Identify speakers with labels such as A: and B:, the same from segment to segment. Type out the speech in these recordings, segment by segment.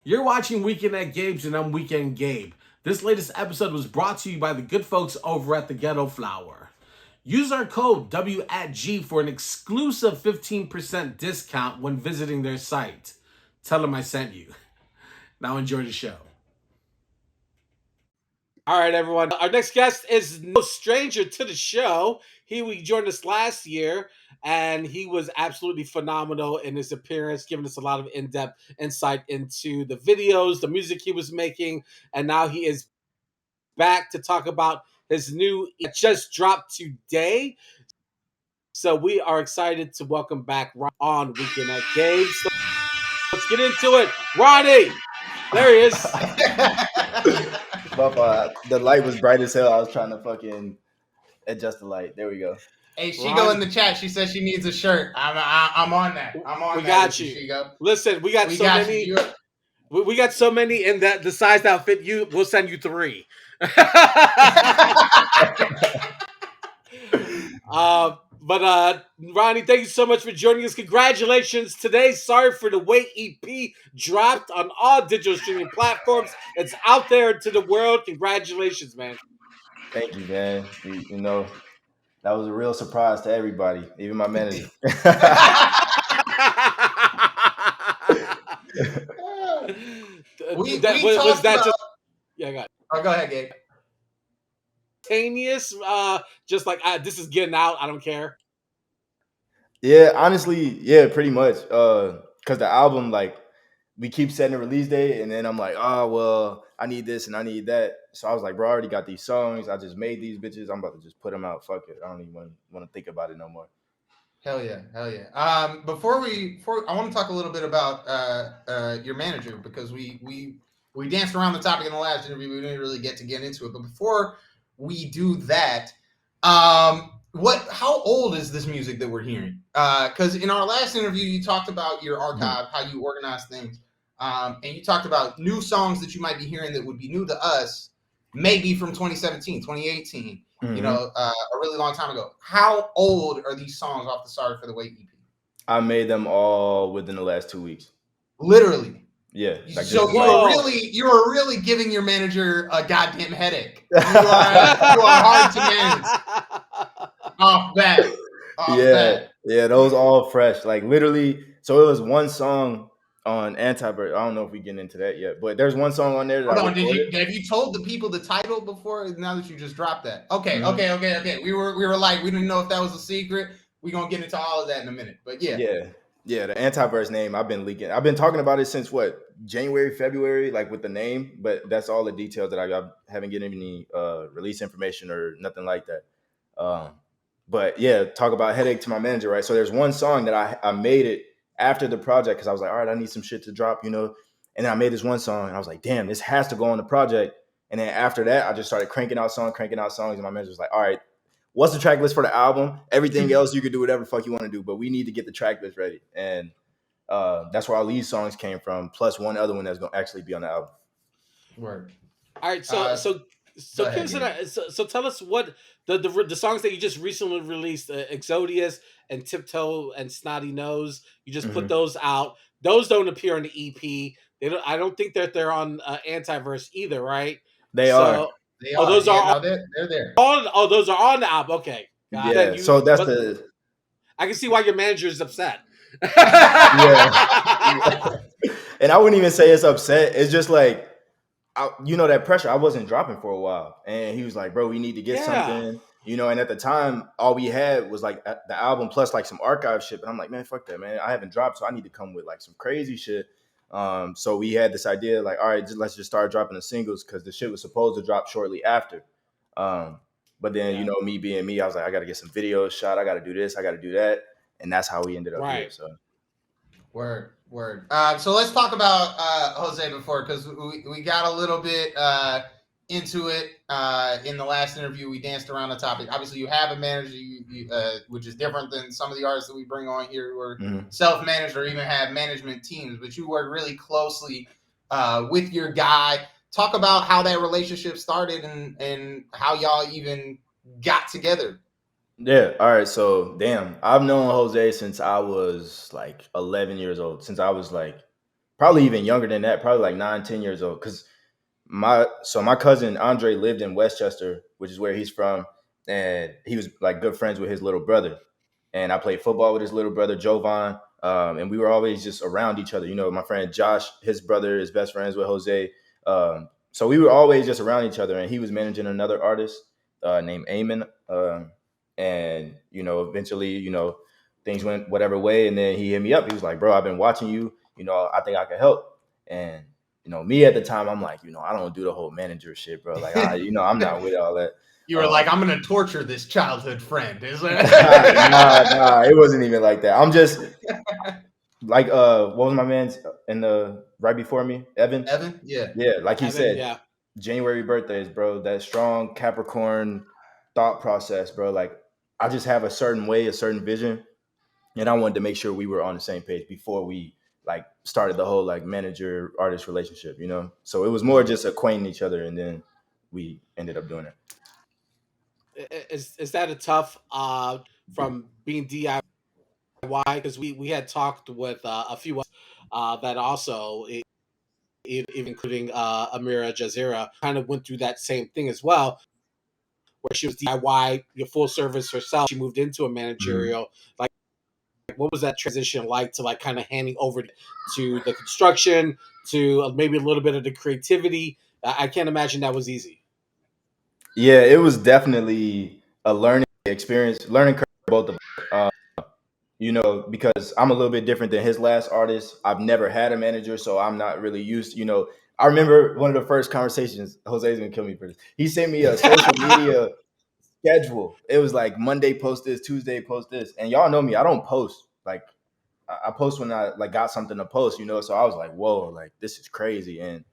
A: You're watching Weekend at Gabe's, and I'm Weekend Gabe. This latest episode was brought to you by the good folks over at the Ghetto Flower. Use our code W@G for an exclusive 15% discount when visiting their site. Tell them I sent you. Now enjoy the show. All right, everyone. Our next guest is no stranger to the show. We joined us last year, and he was absolutely phenomenal in his appearance, giving us a lot of in-depth insight into the videos, the music he was making, and now he is back to talk about his new it just dropped today. So we are excited to welcome back on Weekend at Gabe. So let's get into it. Ronnie, there he is.
B: The light was bright as hell. I was trying to fucking adjust the light. There we go.
C: Hey, Shigo in the chat. She says she needs a shirt. I'm on that. I'm on
A: we
C: that.
A: Got you. Shigo. Listen, we got many. We got so many in that the size that'll fit you. We'll send you 3. But Ronnie, thank you so much for joining us. Congratulations today. Sorry for the wait. EP dropped on all digital streaming platforms. It's out there to the world. Congratulations, man.
B: Thank you, man. You know, that was a real surprise to everybody, even my manager.
C: we talked about...
A: Yeah, go ahead.
C: Oh, go ahead, Gabe.
A: Spontaneous, just like this is getting out. I don't care.
B: Yeah, honestly, yeah, pretty much. Because the album, like, we keep setting a release date, and then I'm like, oh well, I need this and I need that. So I was like, bro, I already got these songs. I just made these bitches. I'm about to just put them out. Fuck it. I don't even want to think about it no more.
C: Hell yeah, hell yeah. Before I want to talk a little bit about your manager, because we danced around the topic in the last interview. We didn't really get into it, but before we do that, how old is this music that we're hearing? Because in our last interview, you talked about your archive, how you organize things, and you talked about new songs that you might be hearing that would be new to us, maybe from 2017, 2018. You know, a really long time ago. How old are these songs off the Sorry for the Wait EP?
B: I made them all within the last 2 weeks.
C: Literally.
B: Yeah.
C: Like so you were really giving your manager a goddamn headache. You are hard to manage. Off that.
B: Yeah, those all fresh. Like literally, so it was one song on Anti.Vers. I don't know if we get into that yet, but there's one song on there that
C: have you told the people the title before? Now that you just dropped that. Okay. We were like, we didn't know if that was a secret. We're gonna get into all of that in a minute. But yeah.
B: Yeah, the Anti.Vers name, I've been leaking. I've been talking about it since January, February, like with the name, but that's all the details that I haven't given any release information or nothing like that. But yeah, talk about headache to my manager, right? So there's one song that I made it after the project because I was like, all right, I need some shit to drop, you know? And then I made this one song and I was like, damn, this has to go on the project. And then after that, I just started cranking out songs. And my manager was like, all right, what's the track list for the album? Everything else you could do whatever the fuck you want to do, but we need to get the track list ready. And that's where all these songs came from, plus one other one that's going to actually be on the album.
C: Word.
A: All right, so tell us what the songs that you just recently released, Exodius and Tiptoe and Snotty Nose. You just put those out. Those don't appear on the EP. I don't think that they're on Anti.Vers either, right?
B: They are.
A: Those are.
C: They're there.
A: Those are on the album. Okay.
B: Yeah. So that's
A: I can see why your manager is upset.
B: Yeah. And I wouldn't even say it's upset. It's just like, that pressure. I wasn't dropping for a while, and he was like, "Bro, we need to get something." And at the time, all we had was like the album plus like some archive shit. But I'm like, man, fuck that, man. I haven't dropped, so I need to come with like some crazy shit. So we had this idea, like, all right, let's just start dropping the singles because the shit was supposed to drop shortly after. But then, me being me, I was like, I got to get some videos shot. I got to do this. I got to do that. And that's how we ended up here. So,
C: word. So let's talk about Jose before, because we got a little bit into it in the last interview. We danced around the topic. Obviously, you have a manager, which is different than some of the artists that we bring on here who are self-managed or even have management teams. But you work really closely with your guy. Talk about how that relationship started and how y'all even got together.
B: Yeah. All right. So, damn, I've known Jose since I was like 11 years old, since I was like probably even younger than that, probably like 9, 10 years old. Because my cousin Andre lived in Westchester, which is where he's from, and he was like good friends with his little brother. And I played football with his little brother Jovan, and we were always just around each other. You know, my friend Josh, his brother, is best friends with Jose. So we were always just around each other, and he was managing another artist named Eamon. And eventually, things went whatever way, and then he hit me up. He was like, "Bro, I've been watching you. I think I can help." And me at the time, I'm like, I don't do the whole manager shit, bro. Like, I'm not with all that.
C: You were like, I'm gonna torture this childhood friend, is it?
B: Nah, it wasn't even like that. I'm just like, what was my man's in the right before me, Evan?
C: Evan, yeah,
B: Like he
A: Evan,
B: said,
A: yeah.
B: January birthdays, bro. That strong Capricorn thought process, bro. Like, I just have a certain way, a certain vision, and I wanted to make sure we were on the same page before we like started the whole like manager artist relationship, So it was more just acquainting each other, and then we ended up doing it.
A: Is that a tough from being DIY? Because we had talked with a few that also, even including Amira Jazira, kind of went through that same thing as well, where she was DIY, your full service herself. She moved into a managerial. Like, what was that transition like to like kind of handing over to the construction, to maybe a little bit of the creativity? I can't imagine that was easy.
B: Yeah, it was definitely a learning experience, learning curve for both of us. Because I'm a little bit different than his last artist. I've never had a manager, so I'm not really used. I remember one of the first conversations. Jose's gonna kill me for this. He sent me a social media schedule. It was like Monday post this, Tuesday post this, and y'all know me. I don't post. Like, I post when I like got something to post. So I was like, whoa, like this is crazy, and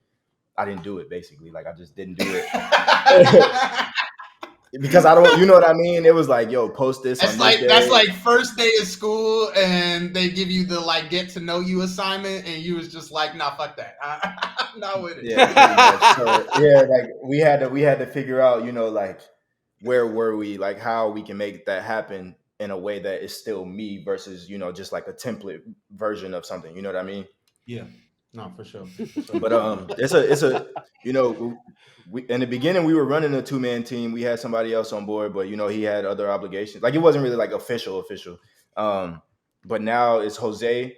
B: I didn't do it. Basically, like I just didn't do it. Because I don't, you know what I mean? It was like, yo, post this on this day.
C: That's like first day of school, and they give you the like get to know you assignment, and you was just like, nah, fuck that, I'm not with it.
B: Yeah, pretty much. So yeah, like we had to figure out, like where were we, like how we can make that happen in a way that is still me versus, just like a template version of something. You know what I mean?
C: Yeah, no, for sure.
B: But it's a we in the beginning we were running a 2-man team. We had somebody else on board, but he had other obligations. Like it wasn't really like official. But now it's Jose,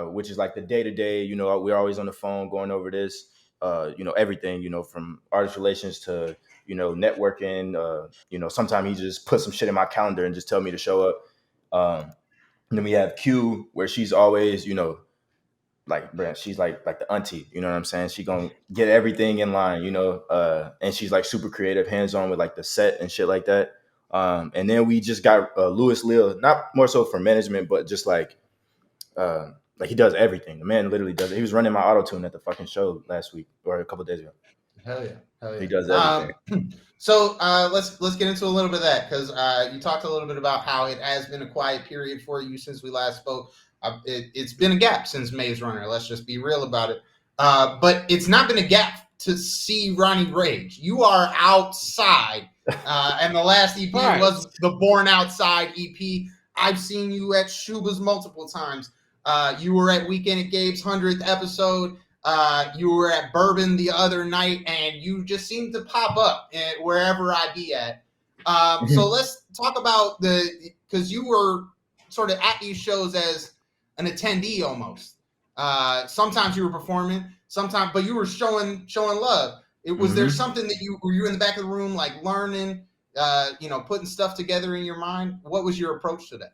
B: which is like the day to day. We're always on the phone going over this. Everything. From artist relations to networking. Sometimes he just put some shit in my calendar and just tell me to show up. And then we have Q, where she's always like, bruh, she's like the auntie, you know what I'm saying? She gonna get everything in line, and she's like super creative, hands on with like the set and shit like that. And then we just got Louis Lil, not more so for management, but just like he does everything. The man literally does it. He was running my auto tune at the fucking show last week or a couple days ago.
C: Hell yeah.
B: He does everything.
C: So let's get into a little bit of that, because you talked a little bit about how it has been a quiet period for you since we last spoke. It's been a gap since Maze Runner. Let's just be real about it. But it's not been a gap to see Ronnie Rage. You are outside, and the last EP was the Born Outside EP. I've seen you at Shuba's multiple times. You were at Weekend at Gabe's 100th episode. You were at Bourbon the other night, and you just seem to pop up wherever I be at. So let's talk about because you were sort of at these shows as an attendee almost. Sometimes you were performing, sometimes, but you were showing love. Was there something that were you in the back of the room like learning, putting stuff together in your mind? What was your approach to that?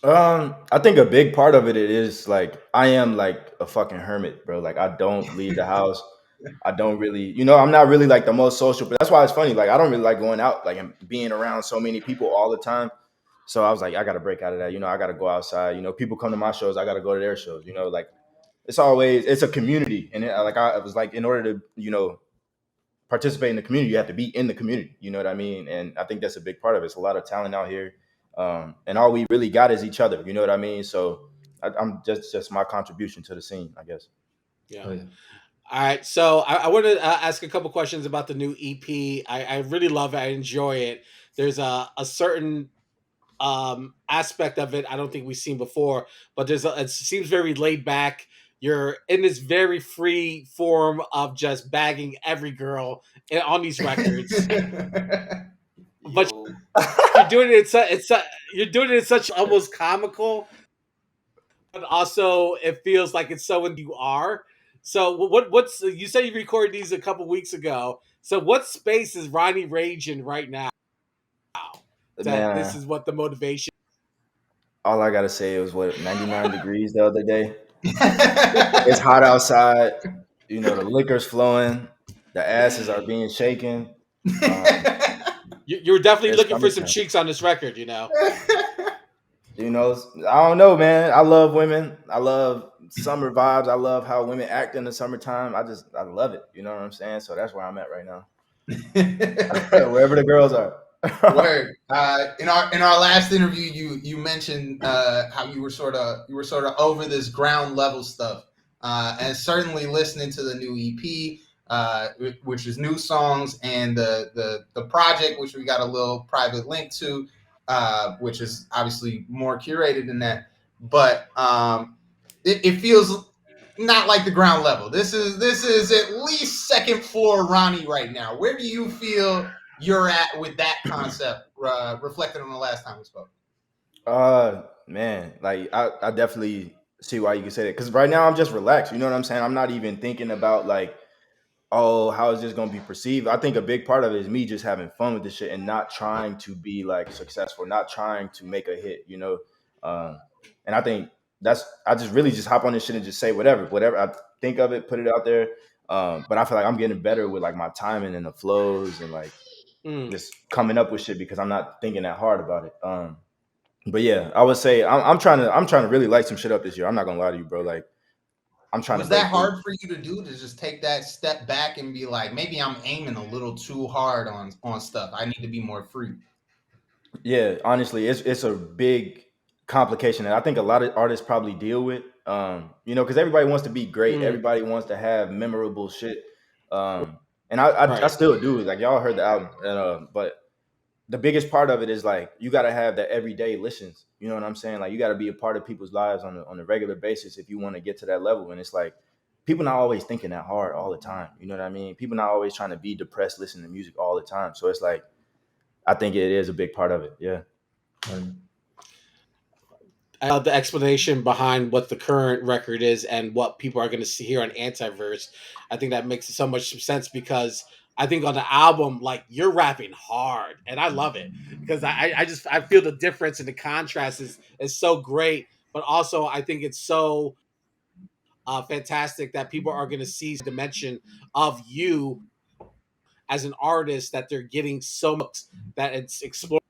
B: I think a big part of it is like I am like a fucking hermit, bro. Like I don't leave the house. I don't really, I'm not really like the most social, but that's why it's funny. Like I don't really like going out, like and being around so many people all the time. So I was like, I got to break out of that. I got to go outside. People come to my shows, I got to go to their shows. Like it's a community, and I was like, in order to, participate in the community, you have to be in the community. You know what I mean? And I think that's a big part of it. It's a lot of talent out here. And all we really got is each other. You know what I mean? So I'm just my contribution to the scene, I guess.
A: Yeah. Oh, yeah. All right. So I want to ask a couple questions about the new EP. I really love it. I enjoy it. There's a certain aspect of it I don't think we've seen before, but it seems very laid back. you're in this very free form of just bagging every girl on these records, but
C: Yo.
A: you're doing it. You're doing it in such almost comical, but also it feels like it's so in you are. So what's you said you recorded these a couple weeks ago. So what space is Ronnie Rage in right now? That this
B: Man,
A: is what the motivation.
B: all I gotta say is what 99 degrees the other day. It's hot outside. You know, the liquor's flowing. The asses are being shaken. Um,
A: You're definitely
B: it's
A: looking for some
B: summertime.
A: cheeks on this record, you know.
B: You know, I don't know, man. I love women. I love summer vibes. I love how women act in the summertime. I love it. You know what I'm saying? So that's where I'm at right now. Wherever the girls are.
C: Word. In our last interview, you mentioned how you were sort of over this ground level stuff, and certainly listening to the new EP, which is new songs, and the project, which we got a little private link to, which is obviously more curated than that, but it feels not like the ground level. This is at least second floor Ronnie right now. Where do you feel you're at with that concept, reflected on the last time we spoke?
B: Man, like I definitely see why you can say that. Cause right now I'm just relaxed. You know what I'm saying? I'm not even thinking about like, oh, how is this gonna be perceived? I think a big part of it is me just having fun with this shit and not trying to be like successful, not trying to make a hit, you know. Um, and I think that's I just really just hop on this shit and just say whatever I think of it, put it out there. But I feel like I'm getting better with like my timing and the flows and like
A: Mm.
B: just coming up with shit because I'm not thinking that hard about it. But yeah, I would say I'm trying to really light some shit up this year. I'm not gonna lie to you, bro. Like I'm trying to
C: Was that
B: break through.
C: hard for you to do, to just take that step back and be like, maybe I'm aiming a little too hard on stuff. I need to be more free.
B: Yeah, honestly, it's a big complication that I think a lot of artists probably deal with. You know, because everybody wants to be great,
A: Mm.
B: everybody wants to have memorable shit. And I
A: Right.
B: still do. Like y'all heard the album, but the biggest part of it is like you got to have the everyday listens. You know what I'm saying? Like you got to be a part of people's lives on a regular basis if you want to get to that level. And it's like people not always thinking that hard all the time. You know what I mean? People not always trying to be depressed listening to music all the time. So it's like I think it is a big part of it. Yeah.
A: The explanation behind what the current record is and what people are going to see here on Anti.Vers. I think that makes so much sense because I think on the album, like you're rapping hard, and I love it because I feel the difference and the contrast is so great, but also I think it's so fantastic that people are going to see the dimension of you as an artist that they're getting so much that it's exploring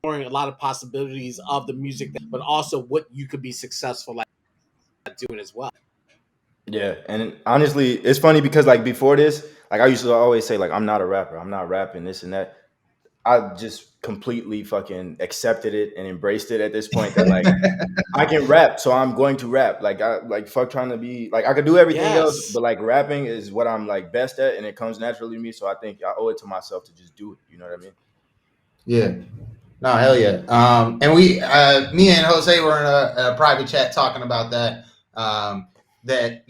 A: a lot of possibilities of the music, but also what you could be successful at doing as well.
B: Yeah, and honestly, it's funny because like before this, like I used to always say like I'm not a rapper, I'm not rapping this and that. I just completely fucking accepted it and embraced it at this point that like I can rap, so I'm going to rap. Like I like fuck trying to be like I could do everything else,
A: Yes.
B: but like rapping is what I'm like best at, and it comes naturally to me. So I think I owe it to myself to just do it. You know what I mean?
C: Yeah. No, hell yeah. And me and Jose were in a private chat talking about that. That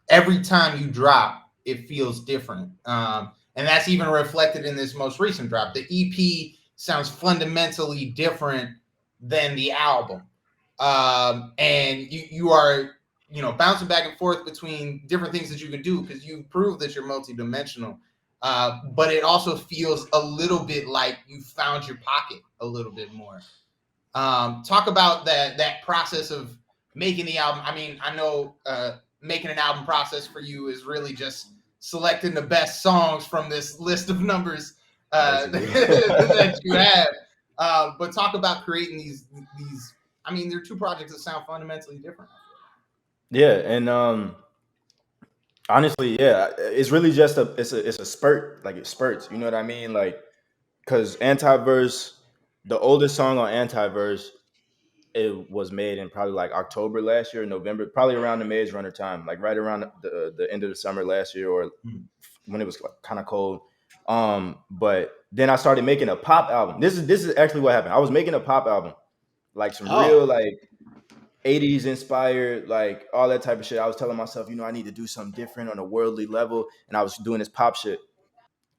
C: every time you drop, it feels different, and that's even reflected in this most recent drop. The EP sounds fundamentally different than the album, and you are bouncing back and forth between different things that you can do because you prove that you're multidimensional. But it also feels a little bit like you found your pocket a little bit more. Talk about that process of making the album. I mean, I know making an album process for you is really just selecting the best songs from this list of numbers
B: Basically.
C: that you have. But talk about creating these. I mean, they're two projects that sound fundamentally different.
B: Yeah, and honestly, yeah, it's really just a spurt. Like it spurts. You know what I mean? Like because Anti-Verse, the oldest song on Anti-Verse, it was made in probably like October last year, November, probably around the Maze Runner time, like right around the end of the summer last year, or when it was like kind of cold. But then I started making a pop album. This is actually what happened. I was making a pop album, like some real
A: Oh.
B: like 80s inspired, like all that type of shit. I was telling myself, I need to do something different on a worldly level, and I was doing this pop shit.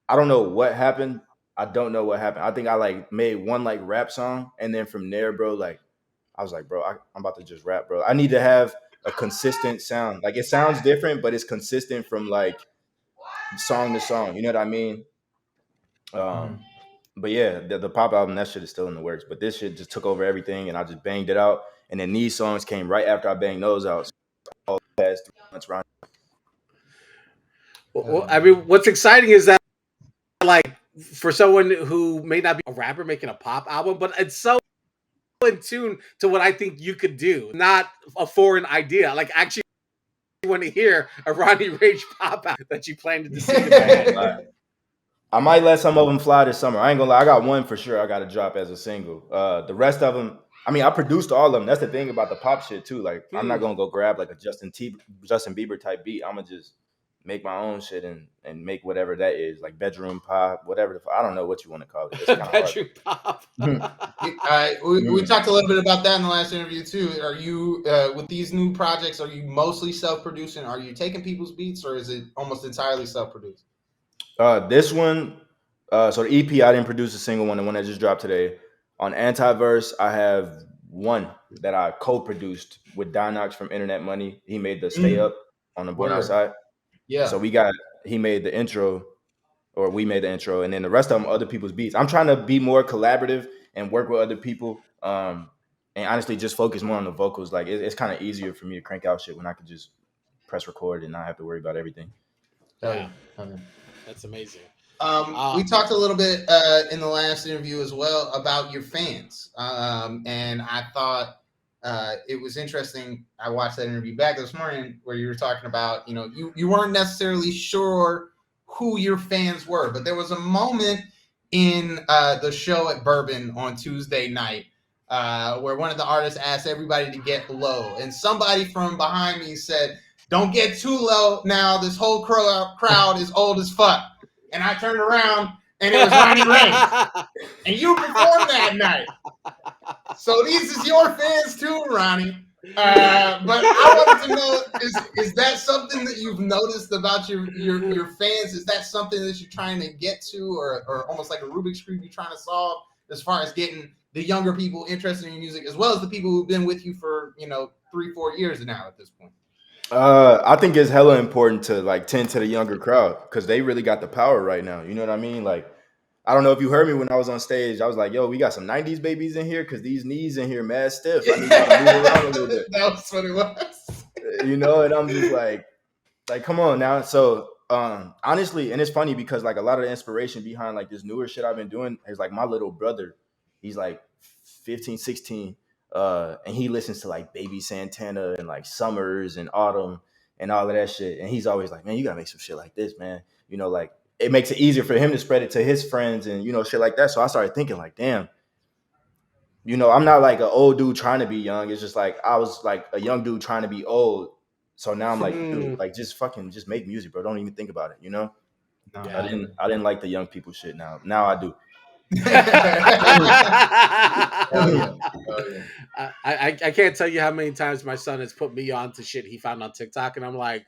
B: I don't know what happened. I don't know what happened. I think I like made one like rap song, and then from there, bro, like I was like, bro, I'm about to just rap, bro. I need to have a consistent sound. Like it sounds different, but it's consistent from like song to song. You know what I mean? Um,
C: Mhm.
B: but yeah, the pop album, that shit is still in the works. But this shit just took over everything, and I just banged it out. And then these songs came right after I banged those out. So all the past 3 months, around.
A: Well, I mean, what's exciting is that, like, for someone who may not be a rapper making a pop album, but it's so in tune to what I think you could do, not a foreign idea. Like, actually, want to hear a Ronnie Rage pop album that you planned to sing in my head.
B: I might let some of them fly this summer. I ain't gonna lie. I got one for sure. I got to drop as a single. The rest of them, I mean, I produced all of them. That's the thing about the pop shit too. Like, I'm not gonna go grab like a Justin Bieber type beat. I'm gonna just make my own shit and make whatever that is, like bedroom pop, whatever. I don't know what you want to call it. It's kind of hard.
A: Bedroom pop.
C: We talked a little bit about that in the last interview too. Are you with these new projects? Are you mostly self-producing? Are you taking people's beats, or is it almost entirely self-produced?
B: This one, so the EP, I didn't produce a single one. The one that just dropped today. On Anti.Vers, I have one that I co-produced with Donox from Internet Money. He made the Stay Up on the Born
C: Word.
B: Outside.
C: Yeah.
B: So he made the intro, or we made the intro, and then the rest of them other people's beats. I'm trying to be more collaborative and work with other people. And honestly, just focus more on the vocals. Like it's kind of easier for me to crank out shit when I could just press record and not have to worry about everything.
A: Yeah. That's amazing.
C: We talked a little bit in the last interview as well about your fans, and I thought it was interesting. I watched that interview back this morning where you were talking about, you weren't necessarily sure who your fans were, but there was a moment in the show at Bourbon on Tuesday night where one of the artists asked everybody to get low, and somebody from behind me said, "Don't get too low now. This whole crowd is old as fuck." And I turned around and it was Ronnie Rage. And you performed that night. So these is your fans too, Ronnie. But I wanted to know, is that something that you've noticed about your fans? Is that something that you're trying to get to, or almost like a Rubik's Cube you're trying to solve as far as getting the younger people interested in your music, as well as the people who've been with you for 3-4 years now at this point?
B: I think it's hella important to like tend to the younger crowd because they really got the power right now. You know what I mean? Like, I don't know if you heard me when I was on stage. I was like, "Yo, we got some '90s babies in here because these knees in here mad stiff. I need y'all to move around a little bit."
C: That was what it was.
B: And I'm just like, come on now. So honestly, and it's funny because like a lot of the inspiration behind like this newer shit I've been doing is like my little brother. He's like 15, 16. And he listens to like Baby Santana and like Summers and Autumn and all of that shit. And he's always like, "Man, you gotta make some shit like this, man." Like it makes it easier for him to spread it to his friends and shit like that. So I started thinking like, damn, I'm not like an old dude trying to be young. It's just like I was like a young dude trying to be old. So now I'm like, dude, like just make music, bro. Don't even think about it,
C: No,
B: I didn't like the young people shit. Now I do.
A: I can't tell you how many times my son has put me on to shit he found on TikTok, and I'm like,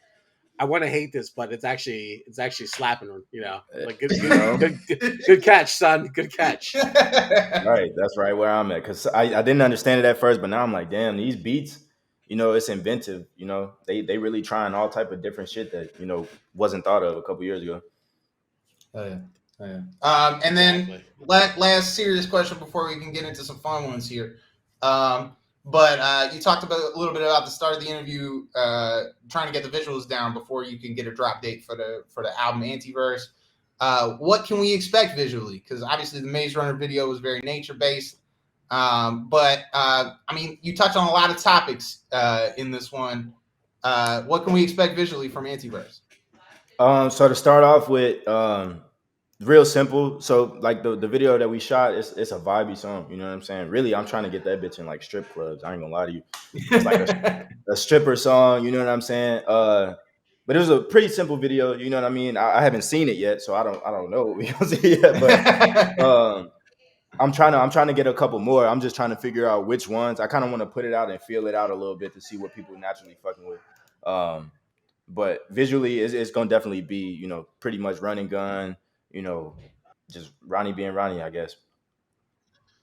A: I want to hate this, but it's actually slapping him. Like good catch, son. Good catch.
B: Right, that's right where I'm at because I didn't understand it at first, but now I'm like, damn, these beats, it's inventive. They really trying all type of different shit that wasn't thought of a couple years ago.
C: Oh yeah. And then last serious question before we can get into some fun ones here. But you talked about a little bit about the start of the interview, trying to get the visuals down before you can get a drop date for the album Anti.Vers. What can we expect visually? Because obviously the Maze Runner video was very nature based. But I mean, you touched on a lot of topics in this one. What can we expect visually from Anti.Vers?
B: So to start off with, real simple. So like the video that we shot, it's a vibey song. You know what I'm saying? Really, I'm trying to get that bitch in like strip clubs. I ain't gonna lie to you. It's like a stripper song. You know what I'm saying? But it was a pretty simple video. You know what I mean? I haven't seen it yet, so I don't know what we gonna see yet. But I'm trying to get a couple more. I'm just trying to figure out which ones. I kind of want to put it out and feel it out a little bit to see what people naturally fucking with. But visually, it's gonna definitely be pretty much run and gun. Just Ronnie being Ronnie, I guess.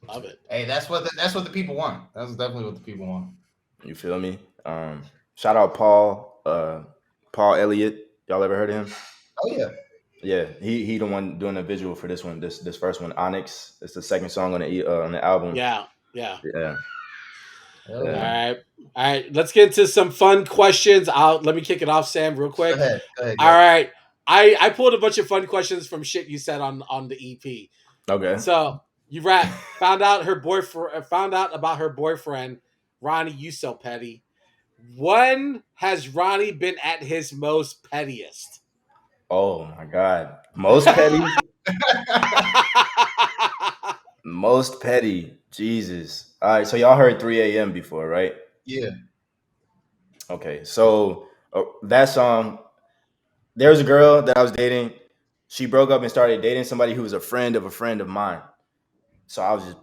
A: Love it.
C: Hey, that's what the people want. That's definitely what the people want.
B: You feel me? Shout out Paul Elliott. Y'all ever heard of him?
C: Oh yeah.
B: Yeah, he the one doing the visual for this one. This first one, Onyx. It's the second song on the album.
A: Yeah.
B: Yeah.
C: Hell
A: All
C: yeah.
A: right. All right. Let's get into some fun questions. Let me kick it off, Sam, real quick.
C: Go ahead.
A: All right. I pulled a bunch of fun questions from shit you said on the EP.
B: Okay.
A: So you found out about her boyfriend, Ronnie. You so petty. When has Ronnie been at his most pettiest?
B: Oh my God. Most petty. Most petty. Jesus. All right. So y'all heard 3 a.m. before, right?
C: Yeah.
B: Okay. So that song. There was a girl that I was dating. She broke up and started dating somebody who was a friend of mine. So I was just,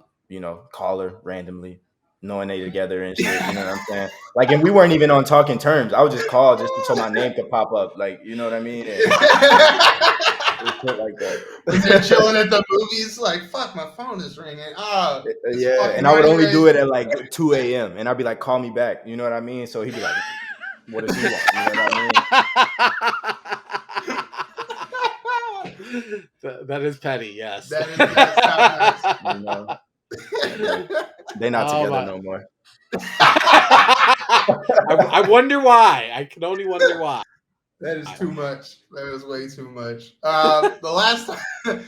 B: call her randomly, knowing they together and shit. You know what I'm saying? Like, and we weren't even on talking terms. I would just call just so my name could pop up. Like, you know what I mean? And shit like that.
C: When they're chilling at the movies, like, fuck, my phone is ringing. Oh,
B: yeah. And I would only do it at like 2 a.m. And I'd be like, call me back. You know what I mean? So he'd be like, what does he want? You know what I
A: mean? That is petty, yes.
C: That's nice.
B: They're not together no more.
A: I wonder why. I can only wonder why.
C: That is too much. That is way too much. The last time,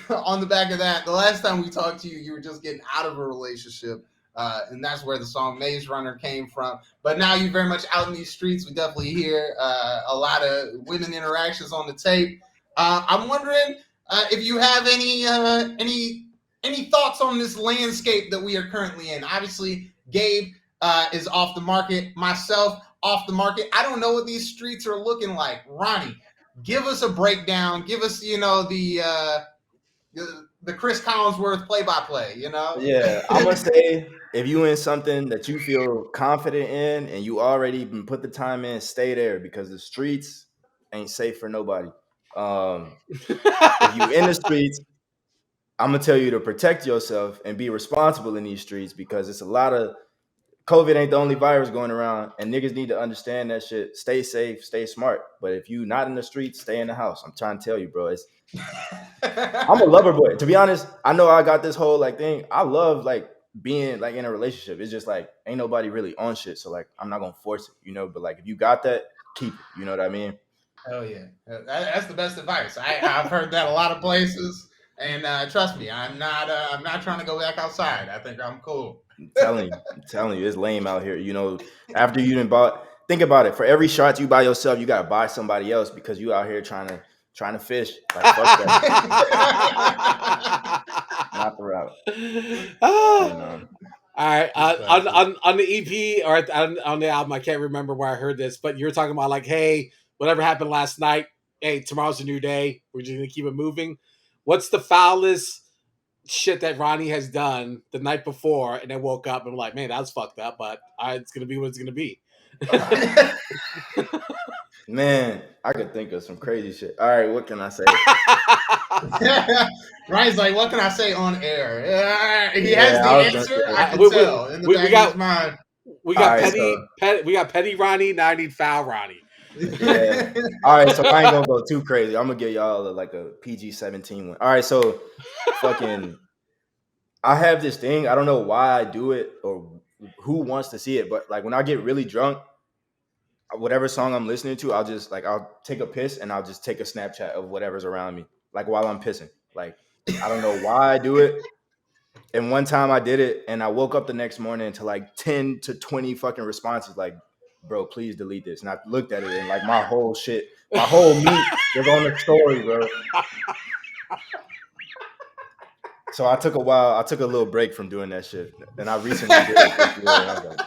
C: on the back of that, the last time we talked to you, you were just getting out of a relationship. And that's where the song Maze Runner came from. But now you're very much out in these streets. We definitely hear a lot of women interactions on the tape. I'm wondering if you have any thoughts on this landscape that we are currently in. Obviously, Gabe is off the market. Myself, off the market. I don't know what these streets are looking like. Ronnie, give us a breakdown. Give us, the Chris Collinsworth play-by-play,
B: Yeah, I'm going to say if you in something that you feel confident in and you already been put the time in, stay there because the streets ain't safe for nobody. If you in the streets, I'm going to tell you to protect yourself and be responsible in these streets because it's a lot of COVID ain't the only virus going around, and niggas need to understand that shit. Stay safe, stay smart. But if you not in the streets, stay in the house. I'm trying to tell you, bro. I'm a lover boy. To be honest, I know I got this whole thing. I love being in a relationship. It's just ain't nobody really on shit. So I'm not gonna force it, But if you got that, keep it. You know what I mean?
C: Hell yeah, that's the best advice. I've heard that a lot of places. And trust me, I'm not trying to go back outside. I think I'm cool.
B: I'm telling you, it's lame out here. After you done bought, think about it. For every shot you buy yourself, you gotta buy somebody else because you out here trying to fish. Fuck that. Not the route.
A: All right. On the EP or on the album, I can't remember where I heard this, but you're talking about hey, whatever happened last night. Hey, tomorrow's a new day. We're just gonna keep it moving. What's the foulest shit that Ronnie has done the night before and then woke up and was like, man, that was fucked up, but it's gonna be what it's gonna be?
B: Man, I could think of some crazy shit. All right, what can I say?
C: Ryan's like, what can I say on air? He has the answer. I can tell in the back of his mind.
A: We got we got petty Ronnie. Now I need foul Ronnie.
B: Yeah. All right, so I ain't gonna go too crazy. I'm gonna give y'all a PG-17 one. All right, so fucking, I have this thing. I don't know why I do it or who wants to see it, but when I get really drunk, whatever song I'm listening to, I'll take a piss and I'll just take a Snapchat of whatever's around me, while I'm pissing. I don't know why I do it. And one time I did it and I woke up the next morning to 10 to 20 fucking responses bro, please delete this. And I looked at it and my whole meat was on the story, bro. So I took a little break from doing that shit. And I recently did it this year, and I was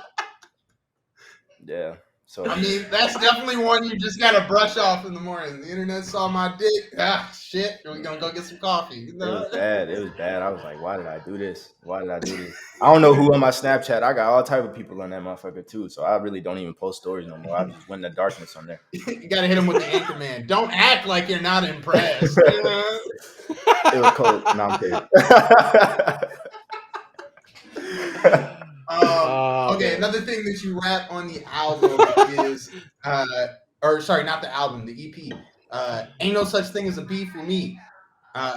B: yeah. So
C: I mean, that's definitely one you just gotta brush off in the morning. The internet saw my dick. Ah, shit. We're gonna go get some coffee. You
B: it
C: know?
B: was bad. It was bad. I was like, why did I do this? Why did I do this? I don't know who on my Snapchat. I got all type of people on that motherfucker too. So I really don't even post stories no more. I just went in the darkness on there.
C: You gotta hit him with the anchor man. Don't act like you're not impressed. You know?
B: It was cold. No, I'm kidding.
C: Okay,
A: man.
C: another thing that you rap on the album is, or sorry, not the album, the EP. Ain't no such thing as a beef with me.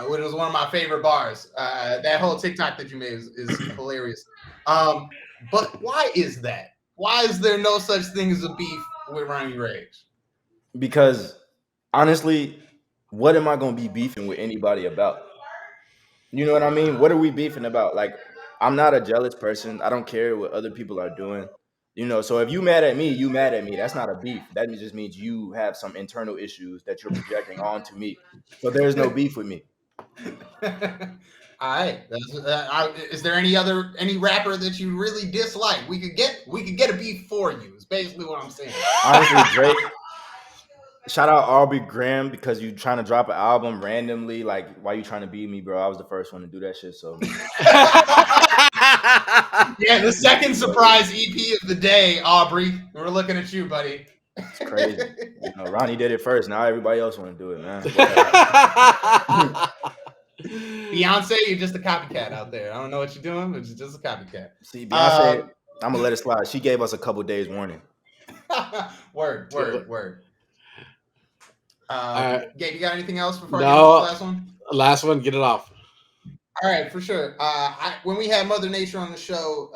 C: Which was one of my favorite bars. That whole TikTok that you made is hilarious. But why is that? Why is there no such thing as a beef with Ronnie Rage?
B: Because honestly, what am I gonna be beefing with anybody about? You know what I mean? What are we beefing about? Like, I'm not a jealous person. I don't care what other people are doing. You know, so if you mad at me, you mad at me. That's not a beef. That just means you have some internal issues that you're projecting onto me. So there's no beef with me.
C: All right. Is there any rapper that you really dislike? We could get a beef for you. Is basically what I'm saying.
B: Honestly, Drake. Shout out Aubrey Graham because you trying to drop an album randomly. Like, why you trying to beat me, bro? I was the first one to do that shit. So
C: Yeah, the second surprise EP of the day, Aubrey. We're looking at you, buddy.
B: it's crazy. You know, Ronnie did it first. Now everybody else want to do it, man.
C: Beyonce, you're just a copycat out there. I don't know what you're doing, but you're just a copycat.
B: See, Beyonce, I'm gonna let it slide. She gave us a couple days warning.
C: Word. Gabe, you got anything else before I
A: No.
C: get to this last one?
A: Last one, get it off.
C: All right, for sure. When we had Mother Nature on the show,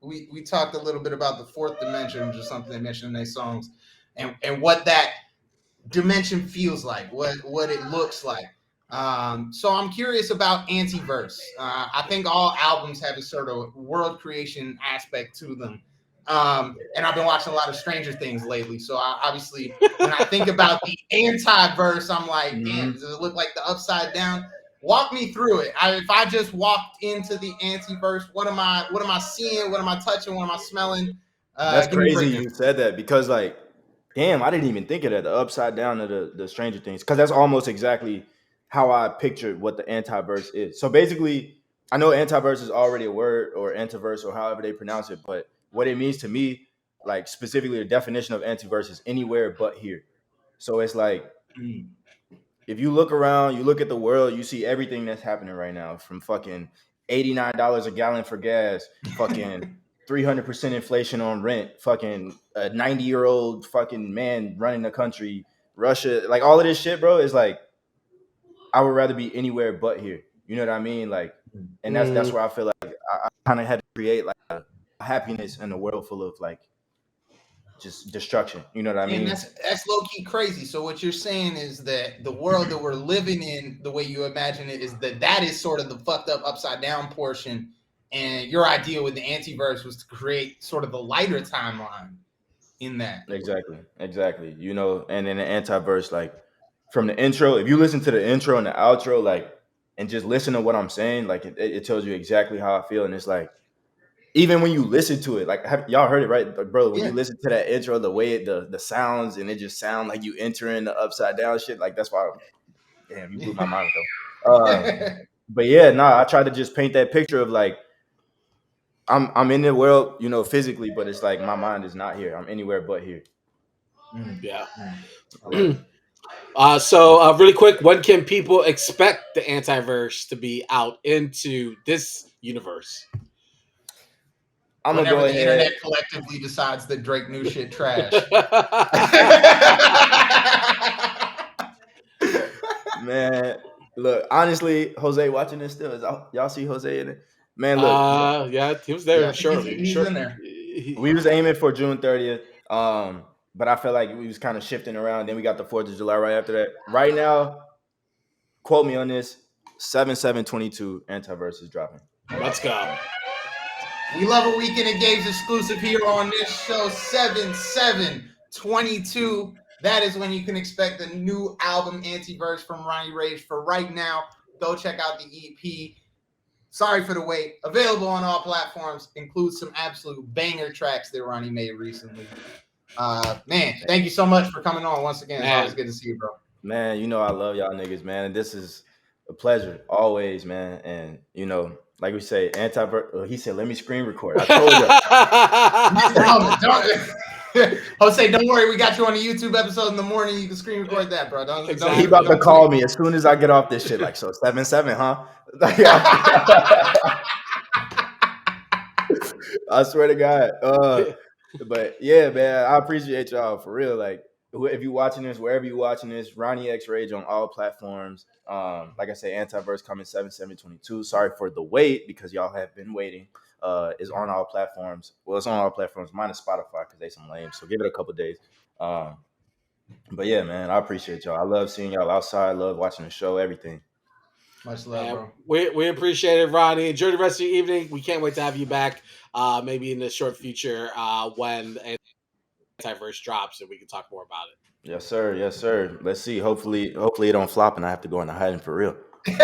C: we talked a little bit about the fourth dimension, which is something they mentioned in their songs, and what that dimension feels like, what it looks like. So I'm curious about Anti.Vers. I think all albums have a sort of world creation aspect to them. And I've been watching a lot of Stranger Things lately. So obviously, when I think about the Anti.Vers, I'm like, damn, does it look like the Upside Down? Walk me through it. If I just walked into the Anti.Vers, what am I seeing? What am I touching? What am I smelling?
B: That's crazy you said that because, like, damn, I didn't even think of that. The upside down of the Stranger Things, because that's almost exactly how I pictured what the Anti.Vers is. So basically, I know Anti.Vers is already a word, or Anti.Vers, or however they pronounce it, but what it means to me, like specifically the definition of Anti.Vers is anywhere but here. So it's like, if you look around, you look at the world, you see everything that's happening right now, from fucking $89 a gallon for gas, fucking 300% inflation on rent, fucking a 90-year-old fucking man running the country, Russia, like all of this shit, bro, is like, I would rather be anywhere but here. You know what I mean? Like, and that's where I feel like I kind of had to create like a happiness in a world full of like just destruction. You know what I mean?
C: And that's low key crazy. So what you're saying is that the world that we're living in, the way you imagine it, is that is sort of the fucked up upside down portion. And your idea with the Anti.Vers was to create sort of the lighter timeline in that.
B: Exactly. You know, and in the Anti.Vers, like from the intro, if you listen to the intro and the outro, like, and just listen to what I'm saying, like it tells you exactly how I feel. And it's like, even when you listen to it, like, y'all heard it, right? Like, bro, when you listen to that intro, the way the sounds, and it just sound like you entering the upside down shit, like, that's why, damn, you blew my mind, though. But yeah, I tried to just paint that picture of like, I'm in the world, you know, physically, but it's like my mind is not here. I'm anywhere but here.
A: Yeah. So really quick, when can people expect the Anti.Vers to be out into this universe?
B: I'm gonna
C: Whenever
B: go
C: the
B: ahead.
C: internet collectively decides that Drake new shit trash.
B: Man, look, honestly, Jose watching this still. Y'all see Jose in it? Man, look.
A: Yeah, he was there.
C: Yeah,
A: Surely,
C: he's in there.
B: We was aiming for June 30th. But I felt like we was kind of shifting around. Then we got the 4th of July right after that. Right now, quote me on this, 7/7/22 Anti.Vers is dropping.
A: Let's go.
C: We love a weekend of games exclusive here on this show, 7/7/22. That is when you can expect the new album Anti.Vers from Ronnie Rage. For right now, go check out the EP. Sorry for the wait. Available on all platforms. Includes some absolute banger tracks that Ronnie made recently. Man, thank you so much for coming on once again. It's
A: Man.
C: always good to see you, bro.
B: Man, you know I love y'all niggas, man. And this is a pleasure always, man. And you know, like we say, Anti-Vers. He said, "Let me screen record." I told you.
C: Jose, don't worry. We got you on a YouTube episode in the morning. You can screen record that, bro.
A: Exactly.
B: He about to call me as soon as I get off this shit. Like, so 7-7, huh? I swear to God. But yeah, man, I appreciate y'all for real. Like, if you're watching this, wherever you're watching this, Ronnie Rage on all platforms. Like I say, Anti-Vers coming 7/7/22. Sorry for the wait because y'all have been waiting. Is on all platforms. Well, it's on all platforms minus Spotify because they some lame. So give it a couple days. But yeah, man, I appreciate y'all. I love seeing y'all outside. Love watching the show. Everything.
C: Much love, bro.
A: We appreciate it, Ronnie. Enjoy the rest of your evening. We can't wait to have you back. Maybe in the short future when Anti-Vers drops and we can talk more about it.
B: Yes, sir. Yes, sir. Let's see. Hopefully it don't flop and I have to go into hiding for real.
A: You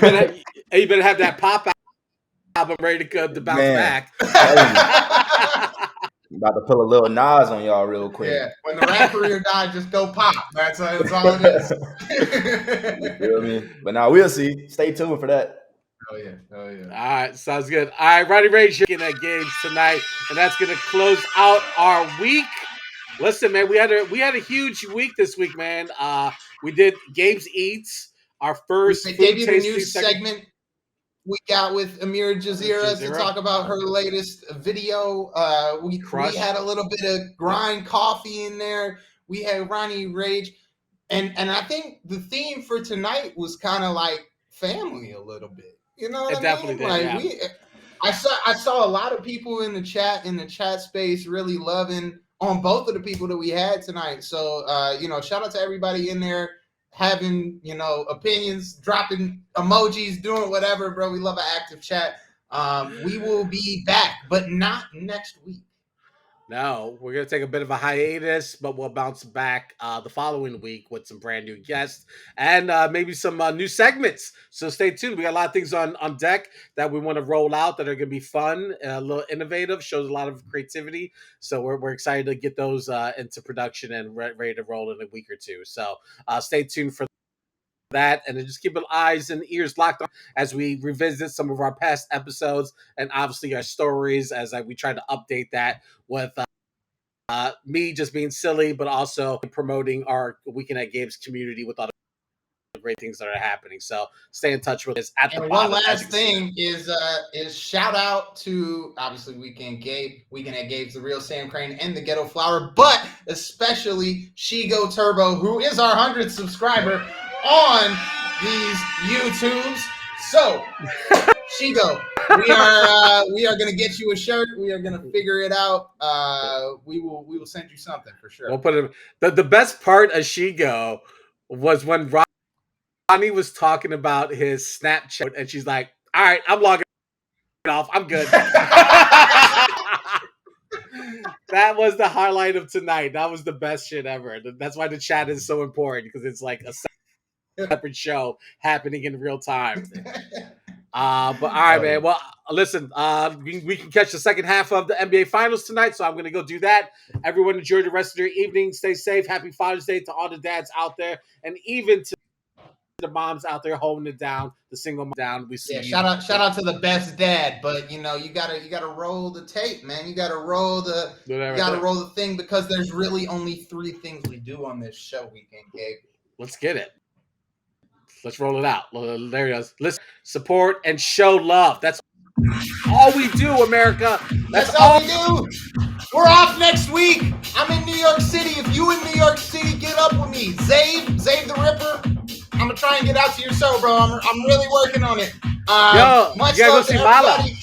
A: better have that pop album ready to bounce back.
B: I'm about to pull a little Nas on y'all real quick.
C: Yeah, when the rap career dies, just go pop. That's all it is.
B: You feel me? But now we'll see. Stay tuned for that.
C: Oh yeah.
A: All right, sounds good. All right, Ronnie Rage looking at games tonight, and that's gonna close out our week. Listen, man, we had a huge week this week, man. We did Gabe's Eats, our first
C: we
A: food
C: debuted a new segment we got with Amira Jazeera to talk about her latest video. We had a little bit of grind coffee in there. We had Ronnie Rage, and I think the theme for tonight was kind of like family a little bit. You know what I mean? I saw a lot of people in the chat space really loving on both of the people that we had tonight. So shout out to everybody in there having opinions, dropping emojis, doing whatever, bro. We love an active chat. We will be back, but not next week.
A: No, we're going to take a bit of a hiatus, but we'll bounce back the following week with some brand new guests and maybe some new segments. So stay tuned. We got a lot of things on deck that we want to roll out that are going to be fun, a little innovative, shows a lot of creativity. So we're excited to get those into production and ready to roll in a week or two. So stay tuned for that, and then just keep eyes and ears locked on as we revisit some of our past episodes and obviously our stories as we try to update that with me just being silly, but also promoting our Weekend at Gabe's community with all the great things that are happening. So stay in touch with us at the bottom.
C: One last thing is shout out to obviously Weekend at Gabe's the real Sam Crane and the Ghetto Flower, but especially Shigo Turbo, who is our 100th subscriber on these YouTubes. So Shigo, we are gonna get you a shirt. We are gonna figure it out. We will send you something for sure.
A: We'll put it. The best part of Shigo was when Ronnie was talking about his Snapchat, and she's like, "All right, I'm logging off. I'm good." That was the highlight of tonight. That was the best shit ever. That's why the chat is so important, because it's like a separate show happening in real time. But all right, man. Well, listen, we can catch the second half of the NBA Finals tonight, so I'm going to go do that. Everyone enjoy the rest of your evening. Stay safe. Happy Father's Day to all the dads out there, and even to the moms out there holding it down, the single mom down. We see you.
C: Shout out to the best dad, but you gotta roll the tape, man. You gotta roll the thing, because there's really only 3 things we do on this show, Weekend Gabe.
A: Let's get it. Let's roll it out. There he goes. Listen, support, and show love. That's all we do, America. That's all
C: we do. We're off next week. I'm in New York City. If you in New York City, get up with me. Zabe the Ripper. I'm gonna try and get out to your show, bro. I'm really working on it.
A: Much love to everybody.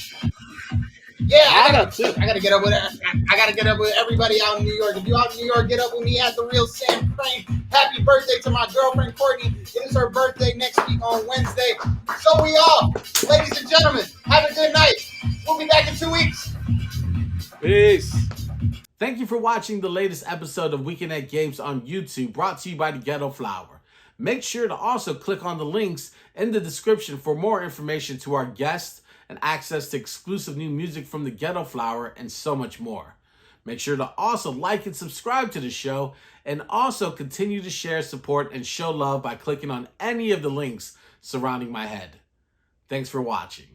C: Yeah, I gotta get up with I gotta get up with everybody out in New York. If you out in New York, get up with me at the real Sam Crane. Happy birthday to my girlfriend Courtney. It is her birthday next week on Wednesday. So we all, ladies and gentlemen, have a good night. We'll be back in 2 weeks.
A: Peace. Thank you for watching the latest episode of Weekend at Games on YouTube, brought to you by the Ghetto Flower. Make sure to also click on the links in the description for more information to our guests and access to exclusive new music from the Ghetto Flower and so much more. Make sure to also like and subscribe to the show, and also continue to share, support, and show love by clicking on any of the links surrounding my head. Thanks for watching.